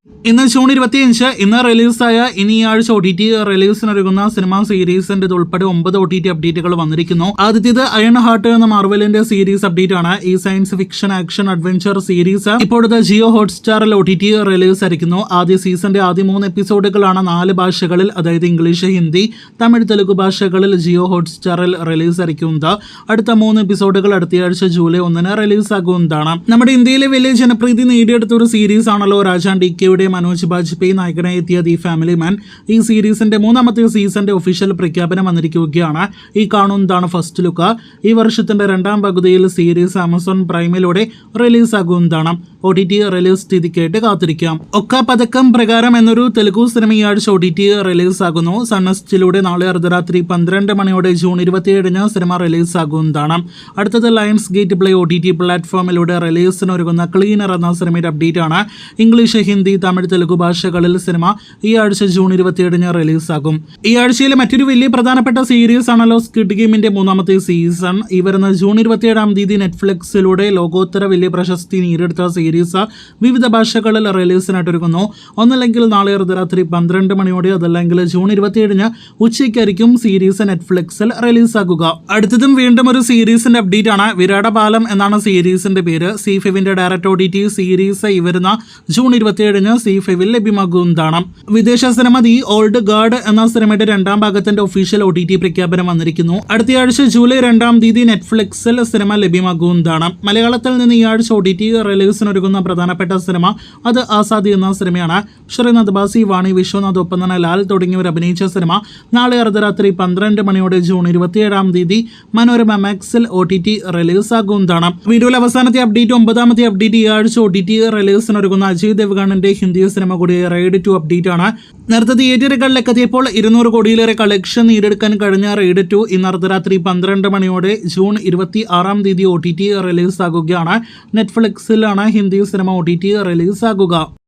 ഇന്ന് ജൂൺ 25 ഇന്ന് റിലീസായ ഇനി ഈ ആഴ്ച OTT റിലീസിനൊരുങ്ങുന്ന സിനിമ സീരീസിന്റെ ഉൾപ്പെടെ 9 OTT അപ്ഡേറ്റുകൾ വന്നിരിക്കുന്നു. ആദ്യത്തേത് അയൺ ഹാർട്ട് എന്ന മാർവലിന്റെ സീരീസ് അപ്ഡേറ്റ് ആണ്. ഈ science fiction action adventure series ഇപ്പോഴത്തെ ജിയോ ഹോട്ട്സ്റ്റാറിൽ OTT റിലീസ് ആയിരിക്കുന്നു. ആദ്യ സീസന്റെ ആദ്യ 3 എപ്പിസോഡുകളാണ് 4 ഭാഷകളിൽ, അതായത് ഇംഗ്ലീഷ്, ഹിന്ദി, തമിഴ്, തെലുഗു ഭാഷകളിൽ ജിയോ ഹോട്ട്സ്റ്റാറിൽ റിലീസ് ആയിരിക്കുന്നത്. അടുത്ത 3 എപ്പിസോഡുകൾ അടുത്തയാഴ്ച ജൂലൈ 1 റിലീസ് ആകുന്നതാണ്. നമ്മുടെ ഇന്ത്യയിലെ വലിയ ജനപ്രീതി നേടിയെടുത്ത ഒരു സീരീസ് ആണല്ലോ രാജാൻ DK മനോജ് ബാജ്പേയി നായകനായി എത്തിയ ദി ഫാമിലി മാൻ. ഈ സീരീസിന്റെ 3ാമത്തെ സീസന്റെ ഒഫീഷ്യൽ പ്രഖ്യാപനം വന്നിരിക്കുകയാണ്. ഈ കാണുന്നതാണ് ഫസ്റ്റ് ലുക്ക്. ഈ വർഷത്തിന്റെ 2ാം പകുതിയിൽ സീരീസ് ആമസോൺ പ്രൈമിലൂടെ റിലീസ് ആകുന്നതാണ്. OTT റിലീസ് സ്ഥിതിക്കായിട്ട് കാത്തിരിക്കാം. ഒക്ക പതക്കം പ്രകാരം എന്നൊരു തെലുഗു സിനിമ ഈ ആഴ്ച OTT റിലീസ് ആകുന്നു. സൺനെസ്റ്റിലൂടെ നാളെ അർദ്ധരാത്രി 12 മണിയോടെ ജൂൺ 27 സിനിമ റിലീസ് ആകുന്നതാണ്. അടുത്തത് ലയൺസ് ഗേറ്റ് പ്ലേ OTT പ്ലാറ്റ്ഫോമിലൂടെ റിലീസിനൊരുങ്ങുന്ന ക്ലീനർ എന്ന സിനിമയുടെ അപ്ഡേറ്റ് ആണ്. ഇംഗ്ലീഷ്, ഹിന്ദി, തമിഴ്, തെലുഗു ഭാഷകളിൽ സിനിമ ഈ ആഴ്ച ജൂൺ 27 റിലീസാകും. ഈ ആഴ്ചയിലെ മറ്റൊരു വലിയ പ്രധാനപ്പെട്ട സീരീസ് ആണല്ലോ സ്ക്വിഡ് ഗെയിമിന്റെ 3ാമത്തെ സീസൺ. ഈ വരുന്ന ജൂൺ 27 നെറ്റ്ഫ്ലിക്സിലൂടെ ലോകോത്തര വലിയ പ്രശസ്തി നേടിയെടുത്ത സീരീസ് വിവിധ ഭാഷകളിൽ റിലീസിനായിട്ടൊരുങ്ങുന്നു. ഒന്നല്ലെങ്കിൽ നാളെ അർദ്ധരാത്രി 12 മണിയോടെ, അതല്ലെങ്കിൽ ജൂൺ 27 ഉച്ചയ്ക്കായിരിക്കും സീരീസ് നെറ്റ്ഫ്ലിക്സിൽ റിലീസാകുക. അടുത്തതും വീണ്ടും ഒരു സീരീസിന്റെ അപ്ഡേറ്റ് ആണ്. വിരാടപാലം എന്നാണ് സീരീസിന്റെ പേര്. C5 ഡയറക്റ്റ് OTT സീരീസ് ഈ വരുന്ന ജൂൺ 27 C5 ലഭ്യമാകുന്നതാണ്. വിദേശ സിനിമ ദി ഓൾഡ് ഗാർഡ് എന്ന സിനിമയുടെ 2ാം ഭാഗത്തിന്റെ ഒഫീഷ്യൽ OTT പ്രഖ്യാപനം വന്നിരിക്കുന്നു. അടുത്തയാഴ്ച ജൂലൈ 2 നെറ്റ്ഫ്ലിക്സിൽ സിനിമ ലഭ്യമാകുന്നതാണ്. മലയാളത്തിൽ നിന്ന് ഈ ആഴ്ച OTT റിലീസിനൊരുങ്ങുന്ന പ്രധാനപ്പെട്ട സിനിമ അത് ആസാദി എന്ന സിനിമയാണ്. ശ്രീനാഥ് ബാസി, വാണി വിശ്വനാഥ്, ഒപ്പം തന്നെ ലാൽ തുടങ്ങിയവർ അഭിനയിച്ച സിനിമ നാളെ അർദ്ധരാത്രി 12 മണിയോടെ ജൂൺ 27 മനോരമ മാക്സിൽ OTT റിലീസ് ആകുന്നതാണ്. വീഡിയോയിലെ അവസാനത്തെ അപ്ഡേറ്റ് 9ാമത്തെ അപ്ഡേറ്റ് ഈ ആഴ്ച OTT റിലീസിനൊരുങ്ങുന്ന അജയ് ദേവ്ഗണിന്റെ ഹിന്ദി സിനിമ കൂടി റൈഡ് 2 അപ്ഡേറ്റ് ആണ്. നേരത്തെ തിയേറ്ററുകളിലേക്ക് എത്തിയപ്പോൾ 200 കോടിയിലേറെ കളക്ഷൻ നേടിയെടുക്കാൻ കഴിഞ്ഞ റൈഡ് 2 ഇന്ന് അർദ്ധരാത്രി 12 മണിയോടെ ജൂൺ 26 OTT റിലീസ് ആകുകയാണ്. നെറ്റ്ഫ്ലിക്സിലാണ് ഹിന്ദി സിനിമ OTT റിലീസ് ആകുക.